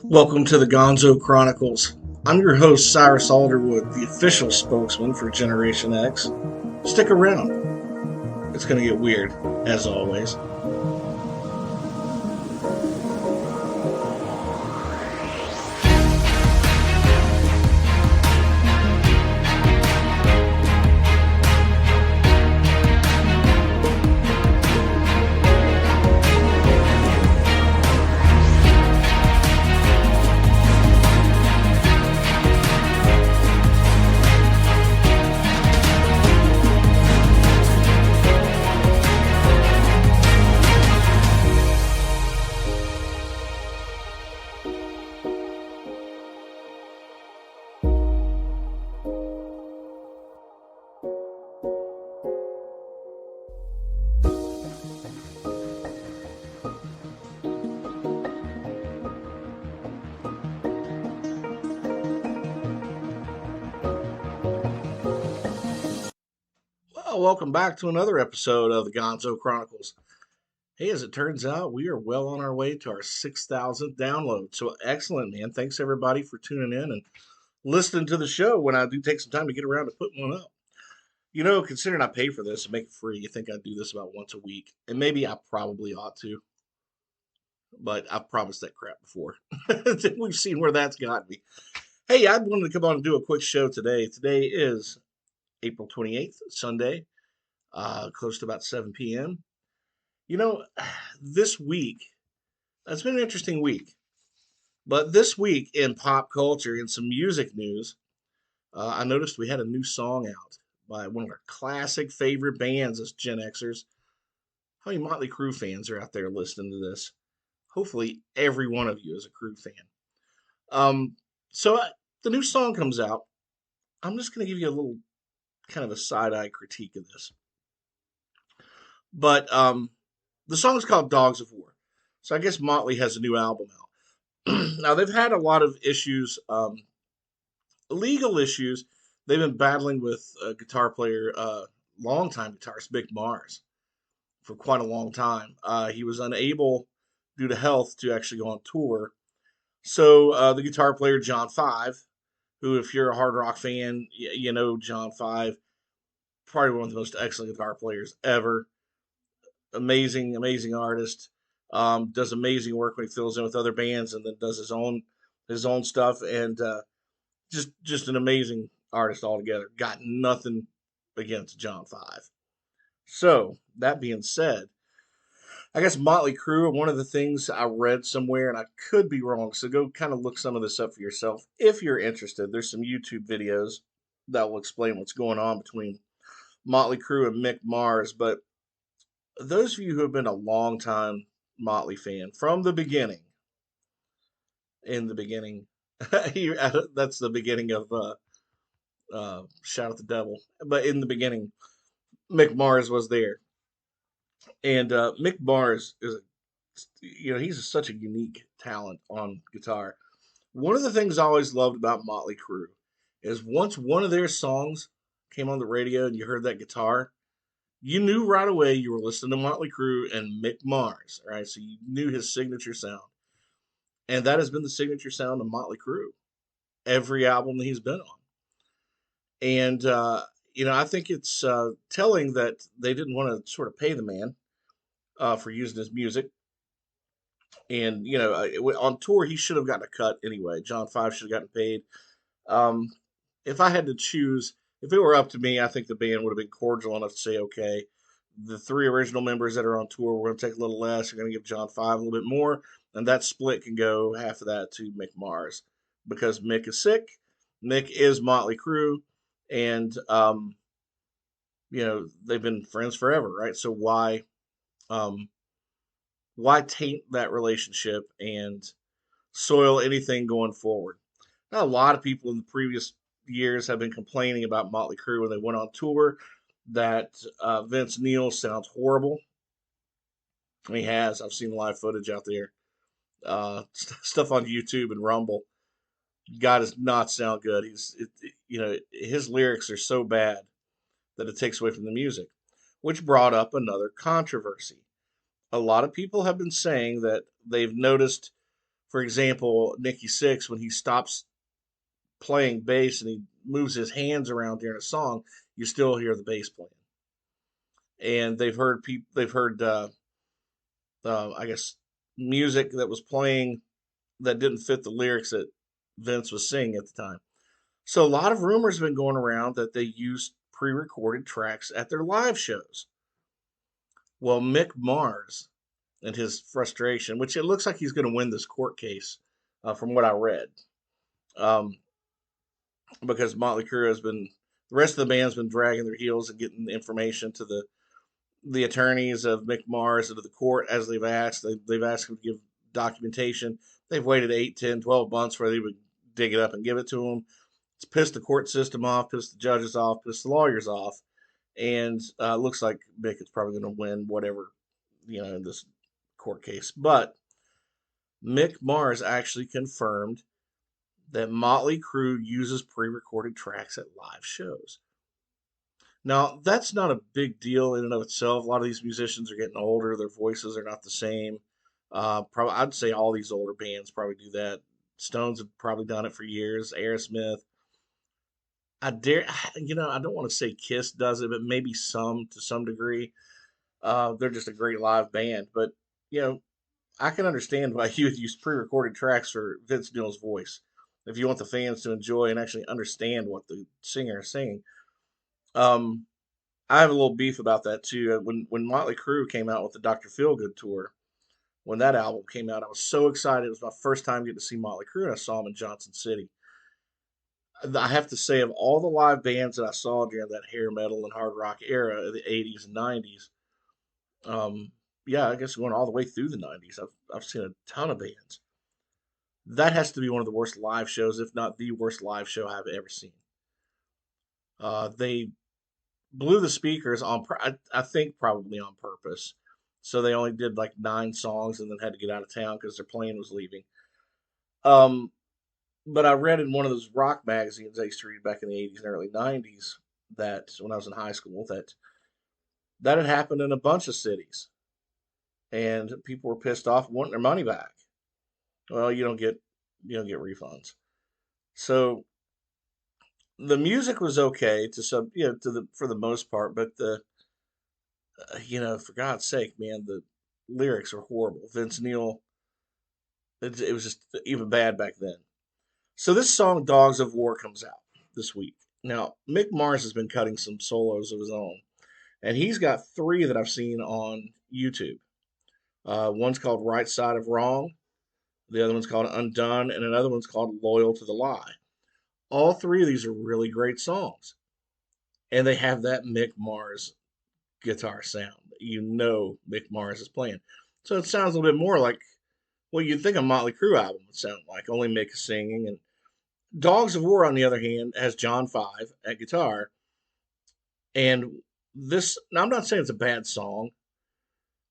Welcome to the Gonzo Chronicles. I'm your host, Cyrus Alderwood, the official spokesman for Generation X. Stick around. It's going to get weird, as always. Well, welcome back to another episode of the Gonzo Chronicles. Hey, as it turns out, we are well on our way to our 6,000th download. So excellent, man. Thanks everybody for tuning in and listening to the show when I do take some time to get around to putting one up. You know, considering I pay for this and make it free, you think I'd do this about once a week. And maybe I probably ought to, but I've promised that crap before. We've seen where that's got me. Hey, I wanted to come on and do a quick show today. Today is April 28th, Sunday, close to about 7 p.m. You know, this week, it's been an interesting week. But this week in pop culture, in some music news, I noticed we had a new song out by one of our classic favorite bands as Gen Xers. How many Motley Crue fans are out there listening to this? Hopefully, every one of you is a Crue fan. So the new song comes out. I'm just going to give you a little kind of a side-eye critique of this. But the song is called Dogs of War. So I guess Motley has a new album out. Now, they've had a lot of issues, legal issues. They've been battling with a guitar player, longtime guitarist, Mick Marrs, for quite a long time. He was unable, due to health, to actually go on tour. So the guitar player, John Five, who, if you're a hard rock fan, you know John Five, probably one of the most excellent guitar players ever. Amazing, amazing artist. Does amazing work when he fills in with other bands, and then does his own stuff, and just an amazing artist altogether. Got nothing against John Five. So that being said, I guess Motley Crue, one of the things I read somewhere, and I could be wrong, so go kind of look some of this up for yourself if you're interested. There's some YouTube videos that will explain what's going on between Motley Crue and Mick Mars. But those of you who have been a long time Motley fan from the beginning, in the beginning, that's the beginning of Shout at the Devil. But in the beginning, Mick Mars was there. And Mick Marrs is, he's such a unique talent on guitar. One of the things I always loved about Motley Crue is once one of their songs came on the radio and you heard that guitar, you knew right away you were listening to Motley Crue and Mick Marrs, right? So you knew his signature sound. And that has been the signature sound of Motley Crue, every album that he's been on. And, I think it's telling that they didn't want to sort of pay the man for using his music. And, on tour, he should have gotten a cut anyway. John Five should have gotten paid. If I had to choose, if it were up to me, I think the band would have been cordial enough to say, okay, the three original members that are on tour, we're going to take a little less. We're going to give John Five a little bit more. And that split can go half of that to Mick Mars. Because Mick is sick. Mick is Motley Crue. And, they've been friends forever, right? So why taint that relationship and soil anything going forward? Now, a lot of people in the previous years have been complaining about Motley Crue when they went on tour that Vince Neil sounds horrible. He has. I've seen live footage out there. Stuff on YouTube and Rumble. God does not sound good. His lyrics are so bad that it takes away from the music, which brought up another controversy. A lot of people have been saying that they've noticed For example, Nikki Sixx, when he stops playing bass and he moves his hands around during a song, you still hear the bass playing. And they've heard, I guess, music that was playing that didn't fit the lyrics that Vince was singing at the time. So a lot of rumors have been going around that they used pre-recorded tracks at their live shows. Well, Mick Marrs and his frustration, which it looks like he's going to win this court case, from what I read, um, because Motley Crue has been, the rest of the band's been dragging their heels and getting information to the attorneys of Mick Marrs and to the court as they've asked. They've asked him to give documentation. They've waited 8, 10, 12 months where they would dig it up and give it to him. It's pissed the court system off, pissed the judges off, pissed the lawyers off, and looks like Mick is probably going to win whatever, in this court case. But Mick Mars actually confirmed that Motley Crue uses pre-recorded tracks at live shows. Now, that's not a big deal in and of itself. A lot of these musicians are getting older; their voices are not the same. Probably, I'd say all these older bands probably do that. Stones have probably done it for years. Aerosmith. I don't want to say Kiss does it, but maybe some to some degree. They're just a great live band, but you know, I can understand why you would use pre-recorded tracks for Vince Neil's voice if you want the fans to enjoy and actually understand what the singer is saying. Um, I have a little beef about that too. When Motley Crue came out with the Dr. Feelgood tour, when that album came out, I was so excited. It was my first time getting to see Motley Crue, and I saw them in Johnson City. I have to say, of all the live bands that I saw during that hair metal and hard rock era of the '80s and '90s, yeah, I guess going all the way through the '90s, I've seen a ton of bands. That has to be one of the worst live shows, if not the worst live show I've ever seen. They blew the speakers I think probably on purpose. So they only did like 9 songs and then had to get out of town because their plane was leaving. Um, but I read in one of those rock magazines I used to read back in the '80s and early '90s that when I was in high school that had happened in a bunch of cities and people were pissed off wanting their money back. Well, you don't get refunds. So the music was okay to some, to the for the most part, but for God's sake, man, the lyrics are horrible. Vince Neil, it was just even bad back then. So this song, "Dogs of War," comes out this week. Now, Mick Mars has been cutting some solos of his own, and he's got 3 that I've seen on YouTube. One's called "Right Side of Wrong," the other one's called "Undone," and another one's called "Loyal to the Lie." All 3 of these are really great songs, and they have that Mick Mars guitar sound. Mick Mars is playing. So it sounds a little bit more like what you'd think a Motley Crue album would sound like, only Mick is singing. And Dogs of War, on the other hand, has John Five at guitar. And now I'm not saying it's a bad song,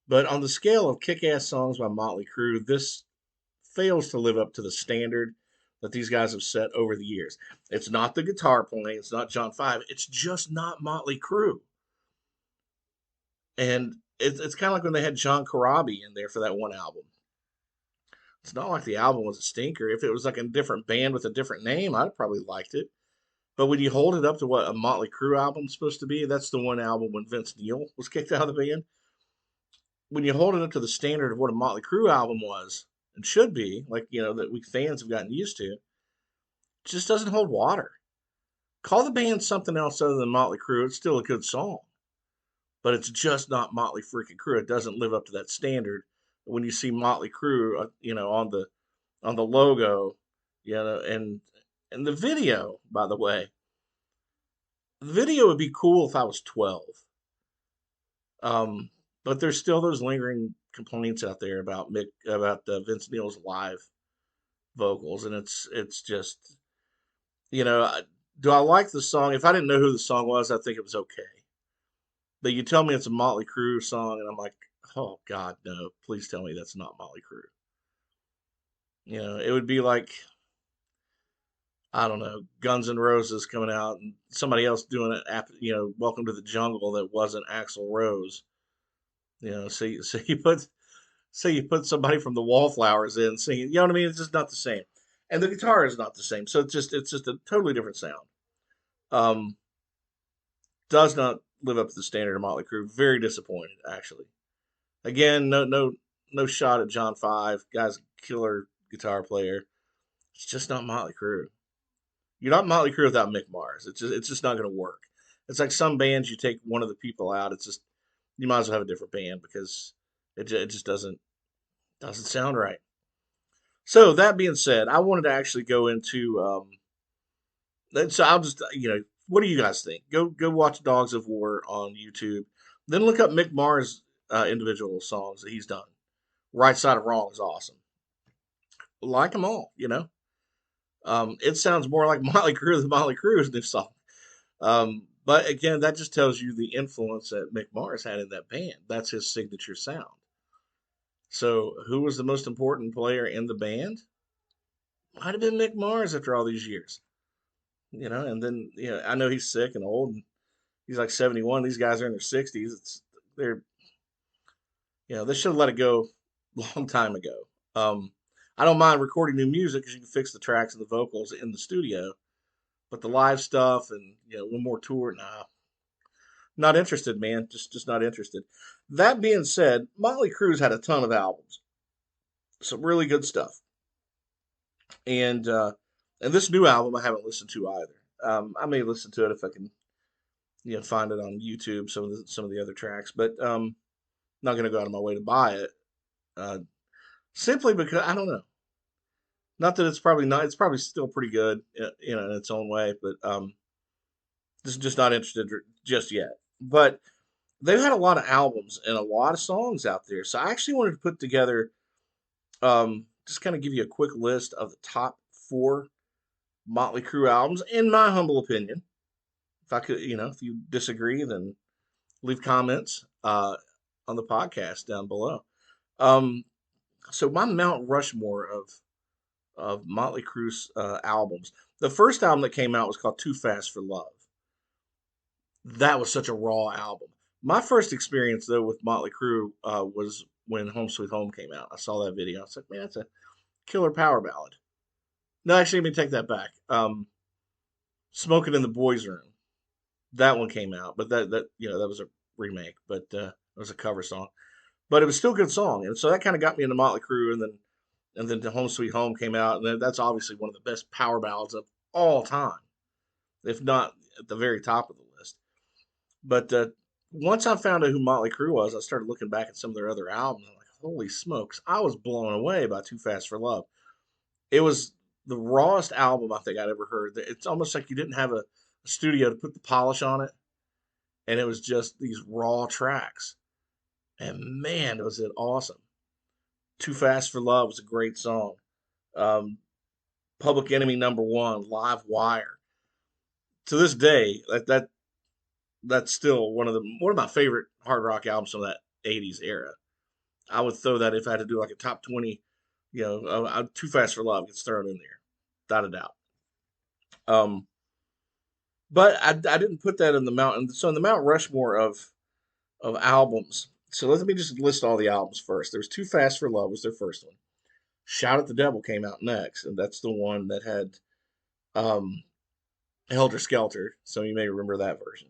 but on the scale of kick ass songs by Motley Crue, this fails to live up to the standard that these guys have set over the years. It's not the guitar playing, it's not John Five, it's just not Motley Crue. And it's kind of like when they had John Corabi in there for that one album. It's not like the album was a stinker. If it was like a different band with a different name, I'd probably liked it. But when you hold it up to what a Motley Crue album's supposed to be, that's the one album when Vince Neil was kicked out of the band. When you hold it up to the standard of what a Motley Crue album was and should be, like, that we fans have gotten used to, it just doesn't hold water. Call the band something else other than Motley Crue. It's still a good song, but it's just not Motley freaking Crue. It doesn't live up to that standard. When you see Motley Crue, on the logo, and the video, by the way, the video would be cool if I was 12. Um, but there's still those lingering complaints out there about Vince Neil's live vocals, and it's just, do I like the song? If I didn't know who the song was, I think it was okay. But you tell me it's a Motley Crue song, and I'm like, oh God, no! Please tell me that's not Motley Crue. It would be like, I don't know, Guns N' Roses coming out and somebody else doing it. Welcome to the Jungle that wasn't Axl Rose. So you put say you put somebody from the Wallflowers in singing. You know what I mean? It's just not the same, and the guitar is not the same. So it's just a totally different sound. Um, does not live up to the standard of Motley Crue. Very disappointed, actually. Again, no shot at John Five. Guy's a killer guitar player. It's just not Motley Crue. You're not Motley Crue without Mick Mars. It's just not going to work. It's like some bands you take one of the people out. It's just you might as well have a different band because it just doesn't sound right. So that being said, I wanted to actually go into so I'll just what do you guys think? Go watch Dogs of War on YouTube. Then look up Mick Mars' individual songs that he's done. Right Side of Wrong is awesome. Like them all, you know. It sounds more like Motley Crue than Motley Crue's new song. But again, that just tells you the influence that Mick Mars had in that band. That's his signature sound. So, who was the most important player in the band? Might have been Mick Mars after all these years. And then I know he's sick and old, and he's like 71. These guys are in their 60s. They're they should have let it go a long time ago. I don't mind recording new music because you can fix the tracks and the vocals in the studio, but the live stuff and one more tour, nah, not interested, man. Just not interested. That being said, Motley Crue's had a ton of albums, some really good stuff, and this new album I haven't listened to either. I may listen to it if I can, find it on YouTube. Some of the other tracks, but not gonna go out of my way to buy it. Uh, Simply because I don't know. Not that it's probably not. It's probably still pretty good, in its own way, but just not interested just yet. But they've had a lot of albums and a lot of songs out there, so I actually wanted to put together, just kind of give you a quick list of the top four Motley Crue albums, in my humble opinion. If I could, if you disagree, then leave comments on the podcast down below. Um, so my Mount Rushmore of Motley Crue's albums. The first album that came out was called Too Fast for Love. That was such a raw album. My first experience though with Motley Crue was when Home Sweet Home came out. I saw that video. I was like, man, that's a killer power ballad. No, actually, let me take that back. Smoking in the Boys' Room. That one came out, but that was a remake, but it was a cover song. But it was still a good song, and so that kind of got me into Motley Crue, and then the Home Sweet Home came out, and that's obviously one of the best power ballads of all time, if not at the very top of the list. But once I found out who Motley Crue was, I started looking back at some of their other albums. I'm like, holy smokes, I was blown away by Too Fast for Love. It was the rawest album I think I'd ever heard. It's almost like you didn't have a studio to put the polish on it, and it was just these raw tracks. And man, was it awesome. Too Fast for Love was a great song. Um, Public Enemy number one, Live Wire. To this day, that's still one of my favorite hard rock albums from that '80s era. I would throw that if I had to do like a top 20. Too Fast for Love gets thrown in there, without a doubt. Um, but I didn't put that in the mountain. So in the Mount Rushmore of albums. So let me just list all the albums first. There's Too Fast for Love was their first one. Shout at the Devil came out next, and that's the one that had um, Helter Skelter. So you may remember that version.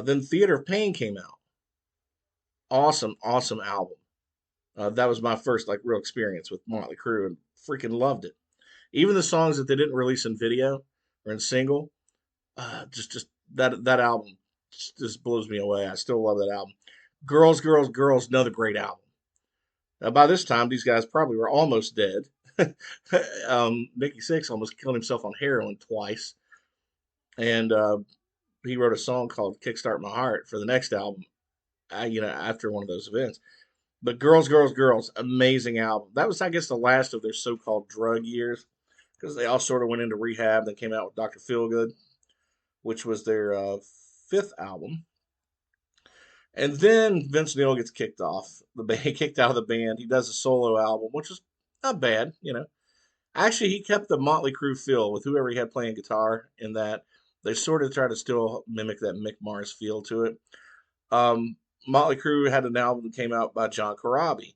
Then Theater of Pain came out. Awesome, awesome album. That was my first like real experience with Motley Crue, and freaking loved it. Even the songs that they didn't release in video or in single, just that album just blows me away. I still love that album. Girls, Girls, Girls, another great album. By this time, these guys probably were almost dead. Nikki Sixx almost killed himself on heroin twice, and he wrote a song called "Kickstart My Heart" for the next album. After one of those events. But Girls, Girls, Girls, amazing album. That was, I guess, the last of their so-called drug years, because they all sort of went into rehab. Then came out with Dr. Feelgood, which was their fifth album. And then Vince Neil gets kicked off. Kicked out of the band. He does a solo album, which was not bad. Actually, he kept the Motley Crue feel with whoever he had playing guitar in that. They sort of try to still mimic that Mick Mars feel to it. Motley Crue had an album that came out by John Corabi.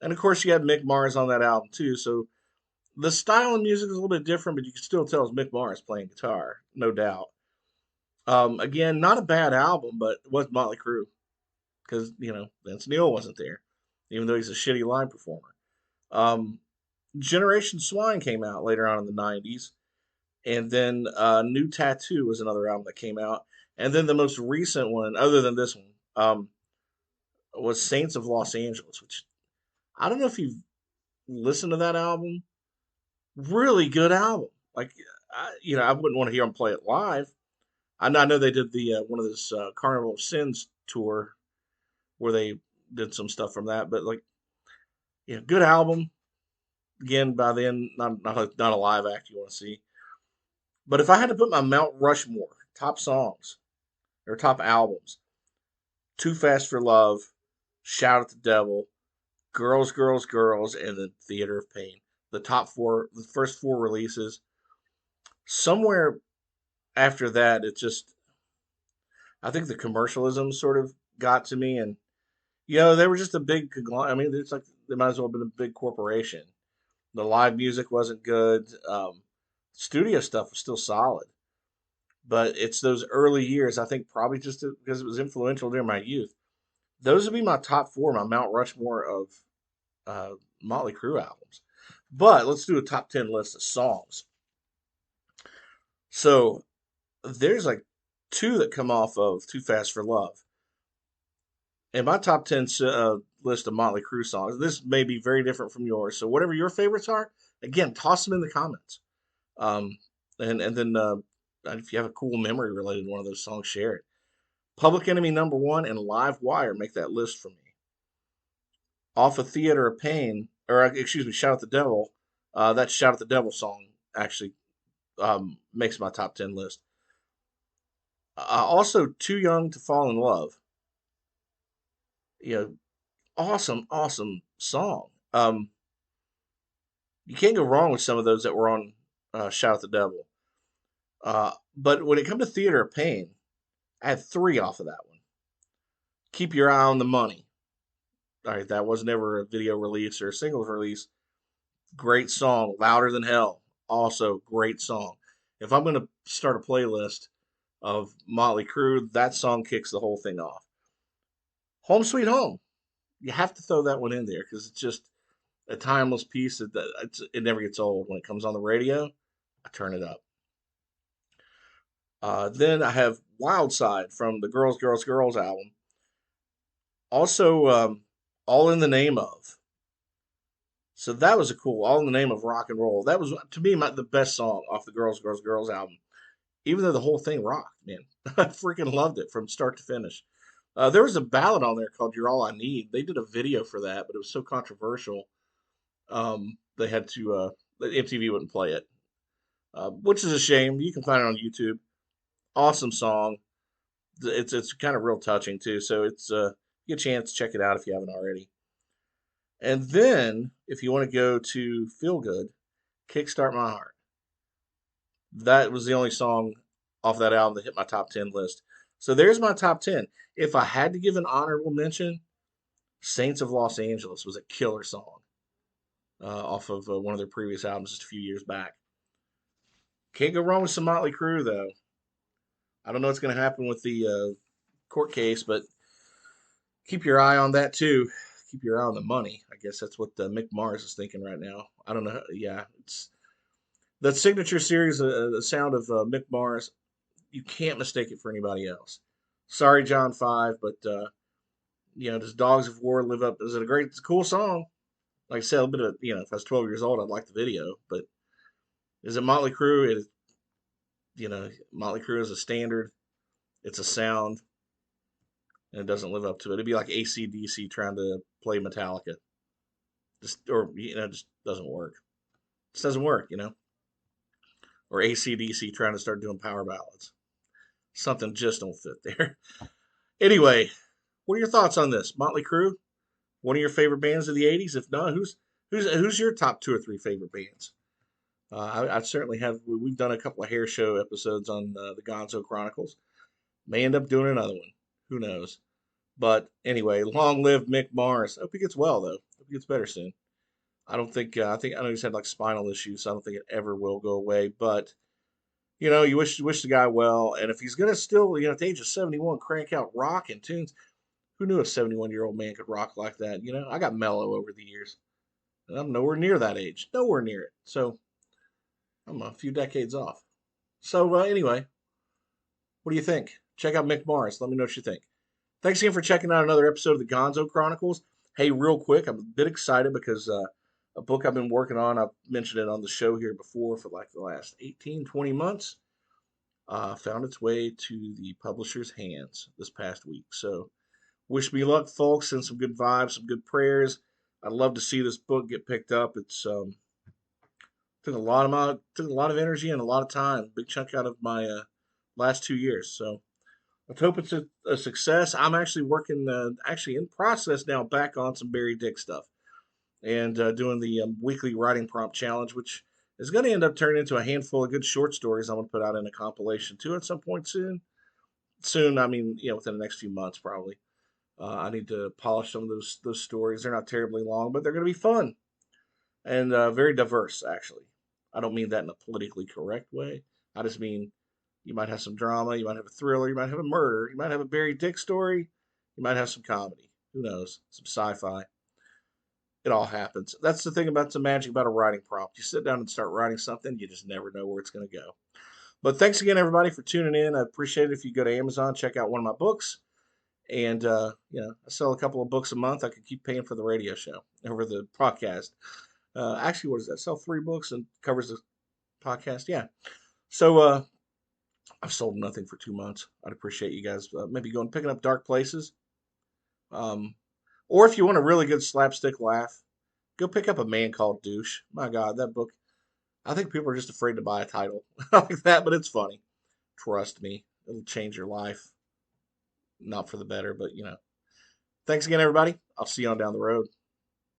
And of course, you had Mick Marrs on that album too. So the style of music is a little bit different, but you can still tell it's Mick Marrs playing guitar, no doubt. Again, not a bad album, but it was Motley Crue because Vince Neil wasn't there, even though he's a shitty live performer. Um, Generation Swine came out later on in the '90s, and then New Tattoo was another album that came out, and then the most recent one, other than this one, was Saints of Los Angeles, which I don't know if you've listened to that album. Really good album. Like, I wouldn't want to hear them play it live. I know they did the one of this Carnival of Sins tour where they did some stuff from that, but like, good album. Again, by then, not a live act you want to see. But if I had to put my Mount Rushmore top songs or top albums, Too Fast for Love, Shout at the Devil, Girls, Girls, Girls, and the Theater of Pain. The top four, the first four releases. Somewhere after that, I think the commercialism sort of got to me, and they were just a big conglomerate. I mean, it's like they might as well have been a big corporation. The live music wasn't good. Studio stuff was still solid, but it's those early years. I think probably just because it was influential during my youth. Those would be my top four, my Mount Rushmore of uh, Motley Crue albums. But let's do a top 10 list of songs. So there's like two that come off of Too Fast for Love. In my top 10 list of Motley Crue songs, this may be very different from yours. So whatever your favorites are, again, toss them in the comments. Um, and then if you have a cool memory related to one of those songs, share it. Public Enemy number one and Live Wire make that list for me. Off of Theater of Pain, or excuse me, Shout at the Devil. That Shout at the Devil song actually makes my top 10 list. Also, Too Young to Fall in Love. Awesome, awesome song. You can't go wrong with some of those that were on Shout at the Devil. But when it comes to Theater of Pain, I had three off of that one. Keep Your Eye on the Money. All right, that was never a video release or a singles release. Great song. Louder Than Hell. Also, great song. If I'm going to start a playlist of Motley Crue, that song kicks the whole thing off. Home Sweet Home. You have to throw that one in there because it's just a timeless piece it never gets old. When it comes on the radio, I turn it up. Then I have Wild Side from the Girls, Girls, Girls album. Also, All in the Name of. So that was a cool All in the Name of Rock and Roll. That was, to me, the best song off the Girls, Girls, Girls album. Even though the whole thing rocked, man. I freaking loved it from start to finish. There was a ballad on there called You're All I Need. They did a video for that, but it was so controversial. They had to, MTV wouldn't play it, which is a shame. You can find it on YouTube. Awesome song. It's kind of real touching too. So it's get a chance to check it out if you haven't already. And then if you want to go to Feel Good, Kickstart My Heart. That was the only song off that album that hit my top 10 list. So there's my top 10. If I had to give an honorable mention, Saints of Los Angeles was a killer song off of one of their previous albums just a few years back. Can't go wrong with some Motley Crue, though. I don't know what's going to happen with the court case, but keep your eye on that, too. Keep your eye on the money. I guess that's what Mick Marrs is thinking right now. I don't know. Yeah, it's that signature series, the sound of Mick Marrs. You can't mistake it for anybody else. Sorry, John 5, but does Dogs of War live up? Is it it's a cool song? Like I said, a bit of if I was 12 years old, I'd like the video. But is it Motley Crue? Motley Crue is a standard. It's a sound, and it doesn't live up to it. It'd be like AC/DC trying to play Metallica. Just doesn't work. Just doesn't work, Or AC/DC trying to start doing power ballads. Something just don't fit there. Anyway, what are your thoughts on this? Motley Crue, one of your favorite bands of the '80s? If not, who's your top two or three favorite bands? I certainly have. We've done a couple of hair show episodes on the Gonzo Chronicles. May end up doing another one. Who knows? But anyway, long live Mick Marrs. Hope he gets well though. Hope It gets better soon. I don't think I know he's had like spinal issues, so I don't think it ever will go away. But you wish the guy well, and if he's gonna still, at the age of 71, crank out rock and tunes, who knew a 71-year-old man could rock like that? I got mellow over the years, and I'm nowhere near that age, nowhere near it. So I'm a few decades off. So anyway, what do you think? Check out Mick Marrs. Let me know what you think. Thanks again for checking out another episode of the Gonzo Chronicles. Hey, real quick, I'm a bit excited because a book I've been working on, I've mentioned it on the show here before for like the last 18, 20 months, found its way to the publisher's hands this past week. So wish me luck, folks. Send some good vibes, some good prayers. I'd love to see this book get picked up. It's took a lot of energy and a lot of time, big chunk out of my last 2 years. So let's hope it's a success. I'm actually working, actually in process now, back on some Barry Dick stuff and doing the weekly writing prompt challenge, which is going to end up turning into a handful of good short stories I'm going to put out in a compilation too at some point soon. Soon, I mean, within the next few months probably. I need to polish some of those stories. They're not terribly long, but they're going to be fun and very diverse. Actually, I don't mean that in a politically correct way. I just mean you might have some drama, you might have a thriller, you might have a murder, you might have a Barry Dick story, you might have some comedy. Who knows? Some sci-fi. It all happens. That's the thing about the magic about a writing prompt. You sit down and start writing something, you just never know where it's going to go. But thanks again, everybody, for tuning in. I appreciate it. If you go to Amazon, check out one of my books. And, I sell a couple of books a month. I could keep paying for the radio show over the podcast. Actually, what is that? Sell 3 books and covers the podcast? Yeah. So, I've sold nothing for 2 months. I'd appreciate you guys maybe going picking up Dark Places. Um, or if you want a really good slapstick laugh, go pick up A Man Called Douche. My God, that book. I think people are just afraid to buy a title like that, but it's funny. Trust me, it'll change your life. Not for the better, but. Thanks again, everybody. I'll see you on down the road.